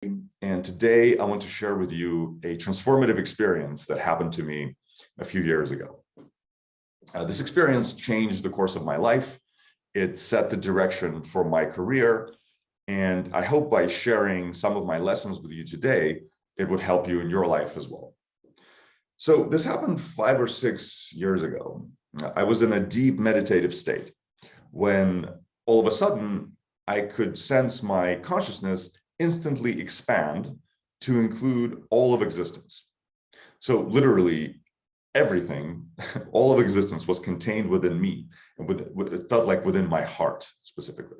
and today I want to share with you a transformative experience that happened to me a few years ago. This experience changed the course of my life. It set the direction for my career, and I hope by sharing some of my lessons with you today, it would help you in your life as well. So this happened 5 or 6 years ago. I was in a deep meditative state when all of a sudden I could sense my consciousness instantly expand to include all of existence. So literally everything, all of existence was contained within me, and it felt like within my heart specifically.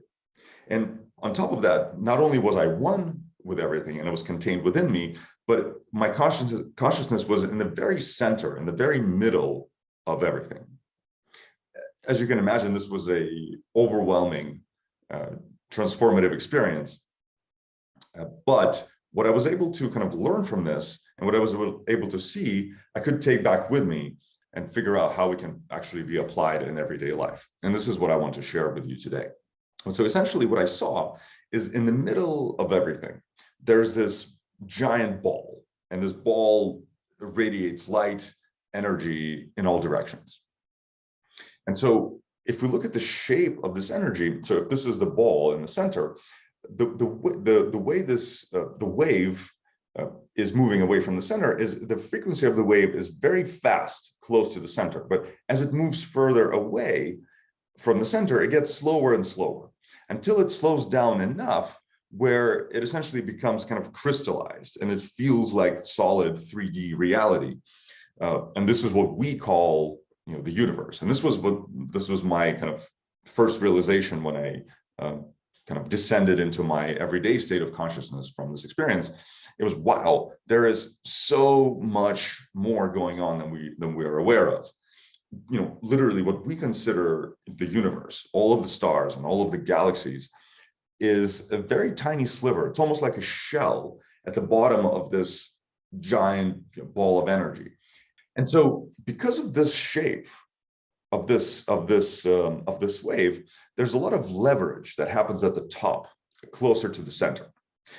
And on top of that, not only was I one with everything and it was contained within me, but my consciousness was in the very center, in the very middle of everything. As you can imagine, this was a overwhelming, transformative experience. But what I was able to kind of learn from this and what I was able to see, I could take back with me and figure out how it can actually be applied in everyday life. And this is what I want to share with you today. So essentially what I saw is in the middle of everything, there's this giant ball, and this ball radiates light, energy in all directions. And so if we look at the shape of this energy, so if this is the ball in the center, the way the wave is moving away from the center is the frequency of the wave is very fast close to the center, but as it moves further away from the center, it gets slower and slower until it slows down enough where it essentially becomes kind of crystallized and it feels like solid 3D reality. And this is what we call, the universe. And this was my kind of first realization when I kind of descended into my everyday state of consciousness from this experience. It was, wow, there is so much more going on than we are aware of. Literally what we consider the universe, all of the stars and all of the galaxies, is a very tiny sliver. It's almost like a shell at the bottom of this giant ball of energy. And so because of this shape of this wave, there's a lot of leverage that happens at the top, closer to the center.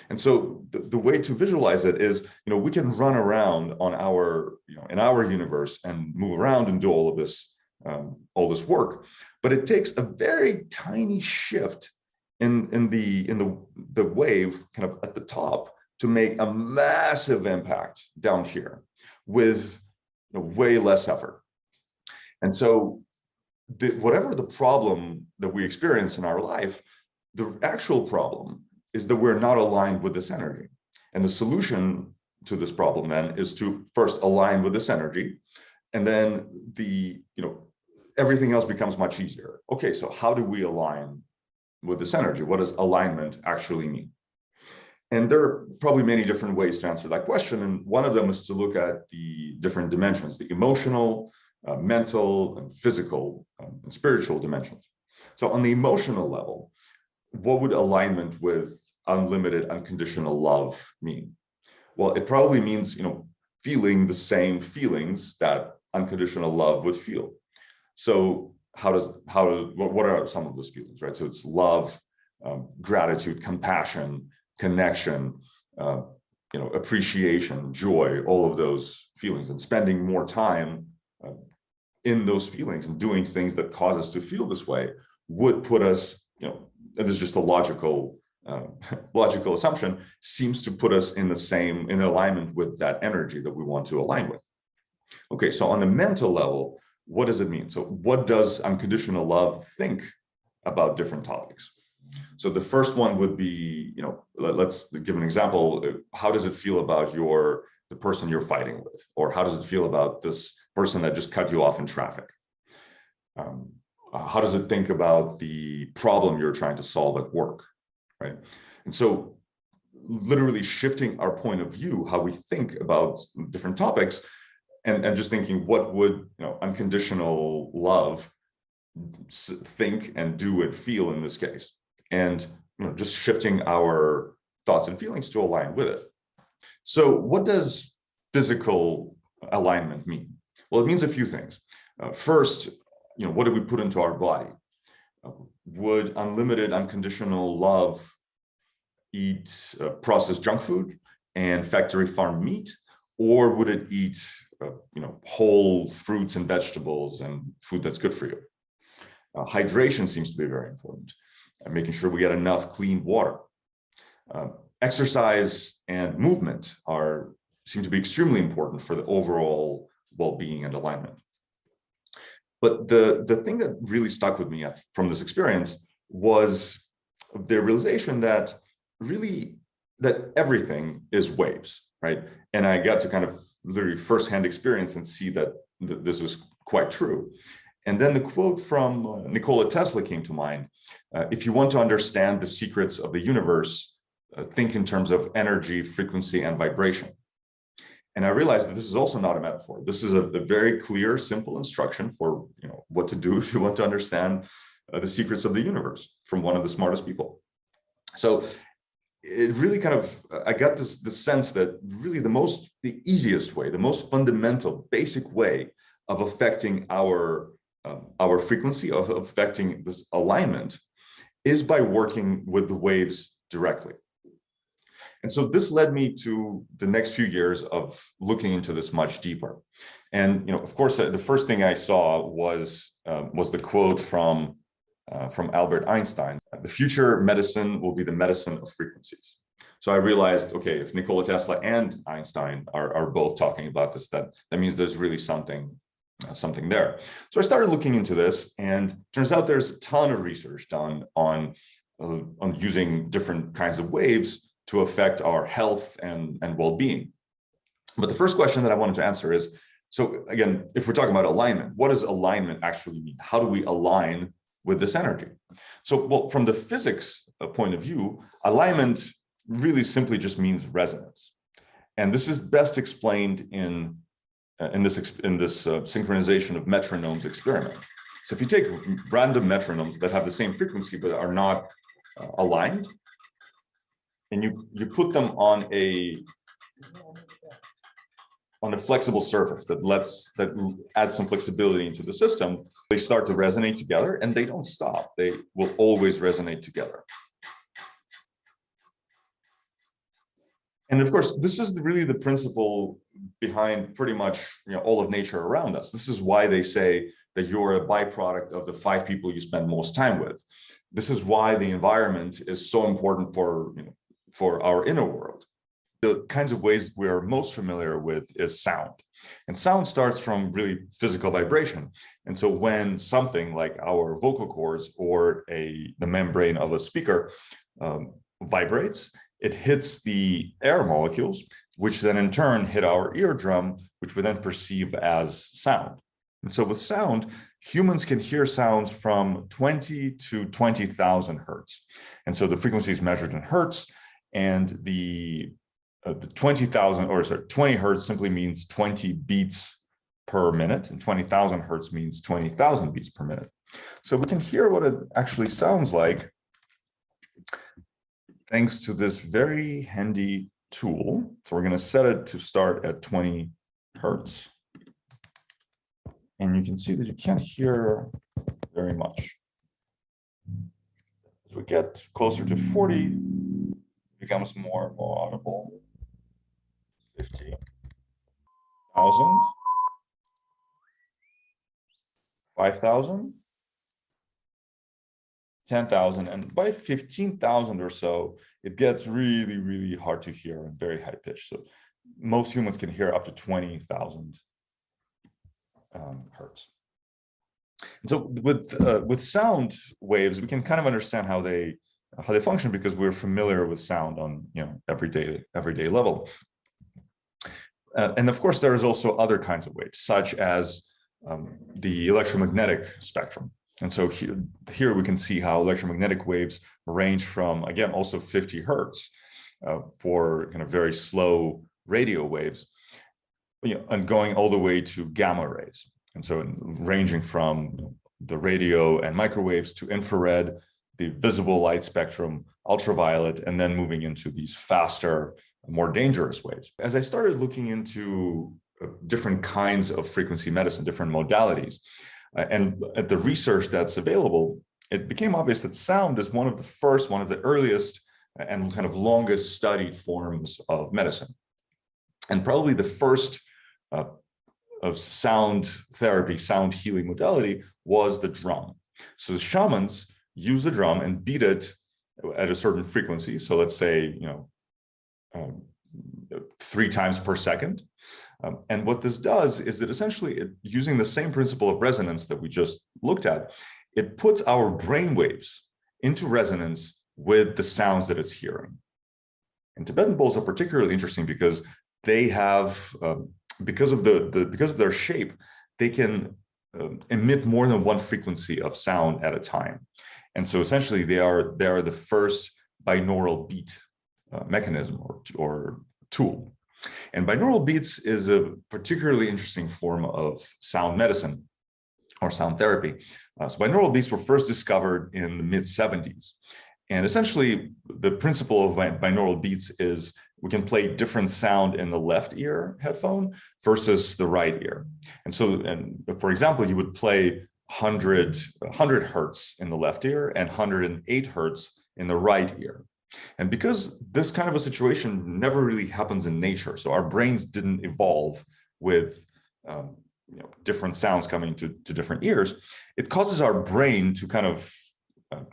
And so the way to visualize it is, we can run around on our, in our universe and move around and do all of this work, but it takes a very tiny shift in the wave kind of at the top to make a massive impact down here with way less effort. And so whatever the problem that we experience in our life, the actual problem is that we're not aligned with this energy. And the solution to this problem then is to first align with this energy, and then everything else becomes much easier. Okay, so how do we align with this energy? What does alignment actually mean? And there are probably many different ways to answer that question. And one of them is to look at the different dimensions, the emotional, mental, and physical, and spiritual dimensions. So on the emotional level, what would alignment with unlimited, unconditional love mean? Well, it probably means, feeling the same feelings that unconditional love would feel. So what are some of those feelings, right? So it's love, gratitude, compassion, connection, appreciation, joy, all of those feelings, and spending more time in those feelings and doing things that cause us to feel this way would put us, and this is just a logical assumption, seems to put us in alignment with that energy that we want to align with. Okay, so on the mental level, what does it mean? So what does unconditional love think about different topics? So the first one would be, let's give an example. How does it feel about the person you're fighting with? Or how does it feel about this person that just cut you off in traffic? How does it think about the problem you're trying to solve at work, right? And so literally shifting our point of view, how we think about different topics, and just thinking, what would unconditional love think and do and feel in this case? And just shifting our thoughts and feelings to align with it. So what does physical alignment mean? Well, it means a few things. First, what do we put into our body? Would unlimited, unconditional love eat processed junk food and factory farm meat, or would it eat whole fruits and vegetables and food that's good for you? Hydration seems to be very important, making sure we get enough clean water. Exercise and movement seem to be extremely important for the overall well-being and alignment. But the thing that really stuck with me from this experience was the realization that everything is waves, right? And I got to kind of literally firsthand experience and see that this is quite true. And then the quote from Nikola Tesla came to mind. If you want to understand the secrets of the universe, think in terms of energy, frequency, and vibration. And I realized that this is also not a metaphor. This is a very clear, simple instruction for what to do if you want to understand the secrets of the universe from one of the smartest people. So it really kind of, I got the sense that really the easiest way, the most fundamental, basic way of affecting our frequency, of affecting this alignment, is by working with the waves directly. And so this led me to the next few years of looking into this much deeper. And of course, the first thing I saw was the quote from Albert Einstein: "The future medicine will be the medicine of frequencies." So I realized, okay, if Nikola Tesla and Einstein are both talking about this, that means there's really something there. So I started looking into this, and turns out there's a ton of research done on using different kinds of waves to affect our health and well-being. But the first question that I wanted to answer is, so again, if we're talking about alignment, what does alignment actually mean? How do we align with this energy? So, well, from the physics point of view, alignment really simply just means resonance. And this is best explained in this synchronization of metronomes experiment. So if you take random metronomes that have the same frequency but are not aligned, and you put them on a flexible surface that adds some flexibility into the system, they start to resonate together, and they don't stop. They will always resonate together. And of course, this is really the principle behind pretty much all of nature around us. This is why they say that you're a byproduct of the 5 people you spend most time with. This is why the environment is so important for our inner world. The kinds of ways we're most familiar with is sound. And sound starts from really physical vibration. And so when something like our vocal cords or the membrane of a speaker vibrates, it hits the air molecules, which then in turn hit our eardrum, which we then perceive as sound. And so with sound, humans can hear sounds from 20 to 20,000 hertz. And so the frequency is measured in hertz, and the 20 hertz simply means 20 beats per minute, and 20,000 hertz means 20,000 beats per minute. So we can hear what it actually sounds like thanks to this very handy tool. So we're going to set it to start at 20 hertz. And you can see that you can't hear very much. As we get closer to 40, it becomes more audible. 50,000, 5,000, 10,000, and by 15,000 or so, it gets really, really hard to hear and very high pitched. So most humans can hear up to 20,000 hertz. And so with sound waves, we can kind of understand how they function because we're familiar with sound on everyday level. And of course, there is also other kinds of waves, such as the electromagnetic spectrum. And so here we can see how electromagnetic waves range from, again, also 50 hertz for kind of very slow radio waves, and going all the way to gamma rays. And so ranging from the radio and microwaves to infrared, the visible light spectrum, ultraviolet, and then moving into these faster, more dangerous waves. As I started looking into different kinds of frequency medicine, different modalities, and at the research that's available, it became obvious that sound is one of the earliest and kind of longest studied forms of medicine. And probably the first of sound therapy, sound healing modality was the drum. So the shamans use the drum and beat it at a certain frequency. So let's say, 3 times per second. And what this does is that essentially, using the same principle of resonance that we just looked at, it puts our brain waves into resonance with the sounds that it's hearing. And Tibetan bowls are particularly interesting because they have, because of their shape, they can emit more than one frequency of sound at a time. And so essentially, they are the first binaural beat mechanism or tool. And binaural beats is a particularly interesting form of sound medicine or sound therapy. So binaural beats were first discovered in the mid-70s. And essentially, the principle of binaural beats is we can play different sound in the left ear headphone versus the right ear. And so, for example, you would play 100 hertz in the left ear and 108 hertz in the right ear. And because this kind of a situation never really happens in nature, so our brains didn't evolve with different sounds coming to different ears, it causes our brain to kind of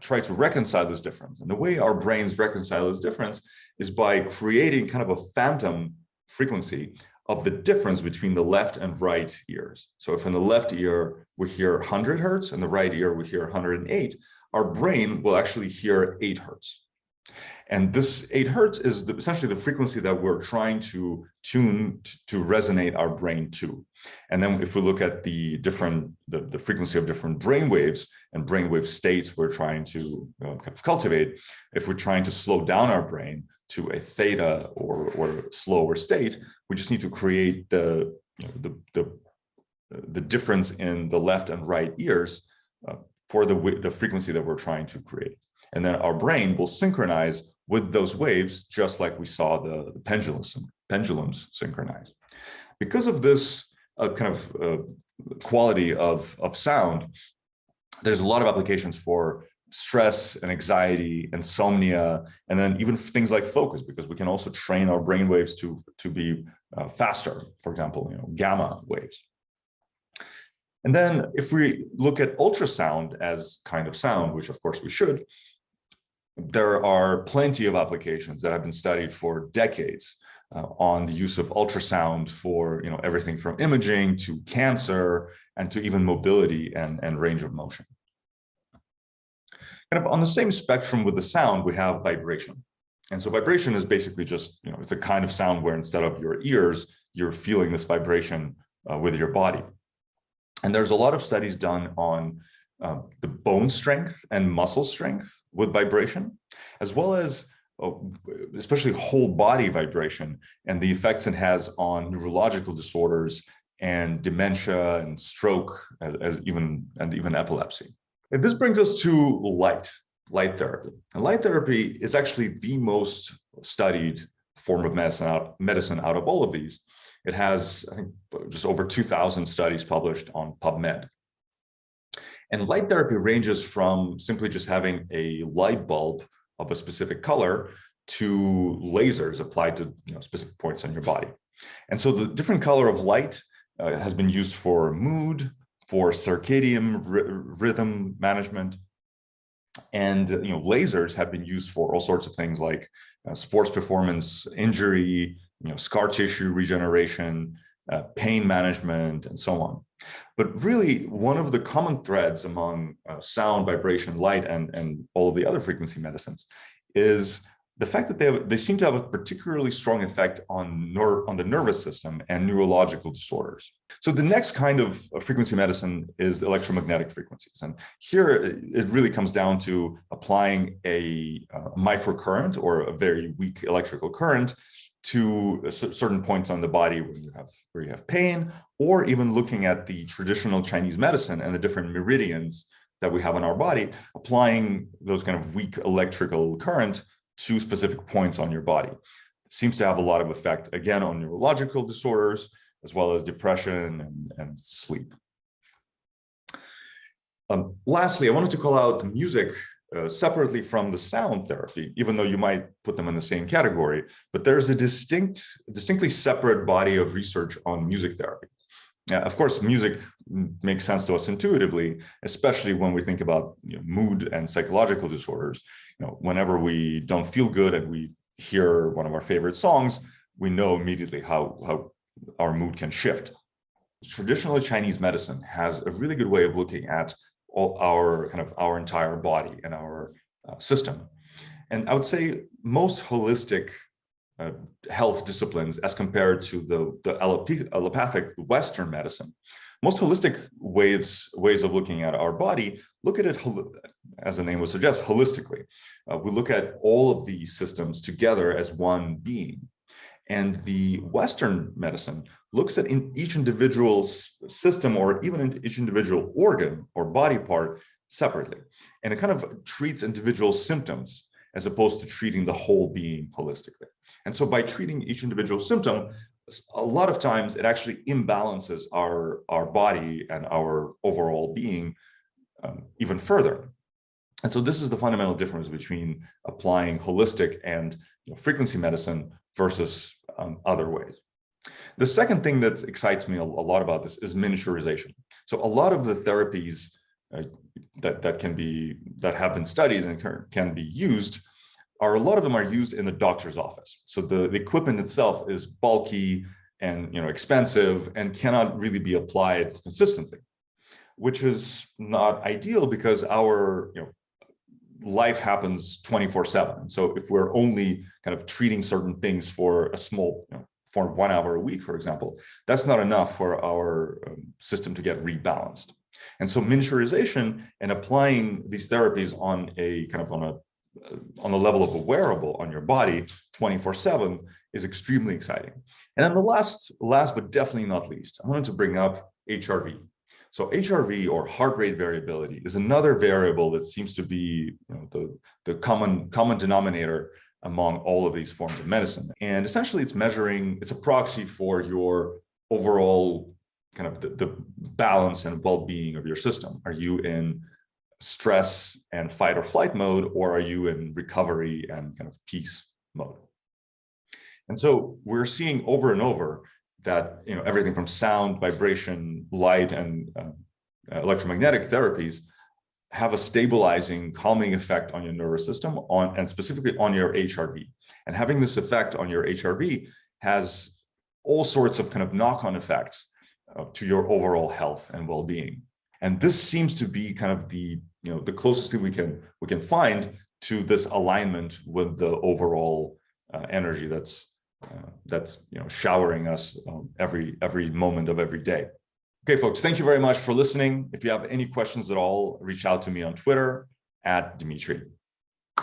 try to reconcile this difference. And the way our brains reconcile this difference is by creating kind of a phantom frequency of the difference between the left and right ears. So if in the left ear we hear 100 hertz and the right ear we hear 108, our brain will actually hear 8 hertz. And this 8 hertz is essentially the frequency that we're trying to tune to resonate our brain to. And then if we look at the frequency of different brain waves and brainwave states we're trying to kind of cultivate, if we're trying to slow down our brain to a theta or slower state, we just need to create the difference in the left and right ears for the frequency that we're trying to create. And then our brain will synchronize with those waves, just like we saw the pendulums synchronize. Because of this kind of quality of sound, there's a lot of applications for stress and anxiety, insomnia, and then even things like focus, because we can also train our brain waves to be faster, for example, gamma waves. And then if we look at ultrasound as kind of sound, which of course we should, there are plenty of applications that have been studied for decades on the use of ultrasound for everything from imaging to cancer and to even mobility and range of motion. Kind of on the same spectrum with the sound, we have vibration. And so vibration is basically just, it's a kind of sound where instead of your ears, you're feeling this vibration with your body. And there's a lot of studies done on the bone strength and muscle strength with vibration, as well as especially whole body vibration and the effects it has on neurological disorders and dementia and stroke, and even epilepsy. And this brings us to light therapy. And light therapy is actually the most studied form of medicine out of all of these. It has, I think, just over 2,000 studies published on PubMed. And light therapy ranges from simply just having a light bulb of a specific color to lasers applied to specific points on your body. And so the different color of light has been used for mood, for circadian rhythm management. And lasers have been used for all sorts of things like sports performance injury, scar tissue regeneration, pain management, and so on. But really, one of the common threads among sound, vibration, light, and all of the other frequency medicines is the fact that they seem to have a particularly strong effect on the nervous system and neurological disorders. So the next kind of frequency medicine is electromagnetic frequencies. And here it really comes down to applying a microcurrent or a very weak electrical current to certain points on the body where you have pain, or even looking at the traditional Chinese medicine and the different meridians that we have in our body, applying those kind of weak electrical current to specific points on your body. It seems to have a lot of effect, again, on neurological disorders, as well as depression and sleep. Lastly, I wanted to call out the music separately from the sound therapy, even though you might put them in the same category, but there's a distinctly separate body of research on music therapy. Of course, music makes sense to us intuitively, especially when we think about mood and psychological disorders. Whenever we don't feel good and we hear one of our favorite songs, we know immediately how our mood can shift. Traditional Chinese medicine has a really good way of looking at all our entire body and our system. And I would say most holistic health disciplines, as compared to the allopathic Western medicine, most holistic ways of looking at our body look at it, as the name would suggest, holistically. We look at all of these systems together as one being. And the Western medicine looks at each individual system, or even in each individual organ or body part separately. And it kind of treats individual symptoms as opposed to treating the whole being holistically. And so by treating each individual symptom, a lot of times it actually imbalances our body and our overall being even further. And so this is the fundamental difference between applying holistic and frequency medicine versus other ways. The second thing that excites me a lot about this is miniaturization. So a lot of the therapies that have been studied and can be used, a lot of them are used in the doctor's office. So the equipment itself is bulky and expensive and cannot really be applied consistently, which is not ideal because our life happens 24/7. So if we're only kind of treating certain things for a small, for 1 hour a week, for example, that's not enough for our system to get rebalanced. And so miniaturization and applying these therapies on a level of a wearable on your body 24/7 is extremely exciting. And then the last but definitely not least, I wanted to bring up HRV. So HRV, or heart rate variability, is another variable that seems to be the common denominator among all of these forms of medicine. And essentially it's a proxy for your overall kind of the balance and well-being of your system. Are you in stress and fight or flight mode, or are you in recovery and kind of peace mode? And so we're seeing over and over that everything from sound, vibration, light, and electromagnetic therapies have a stabilizing, calming effect on your nervous system, and specifically on your HRV. And having this effect on your HRV has all sorts of kind of knock-on effects to your overall health and well-being. And this seems to be kind of the closest thing we can find to this alignment with the overall energy that's showering us every moment of every day. Okay, folks, thank you very much for listening. If you have any questions at all, reach out to me on Twitter @Dmitri.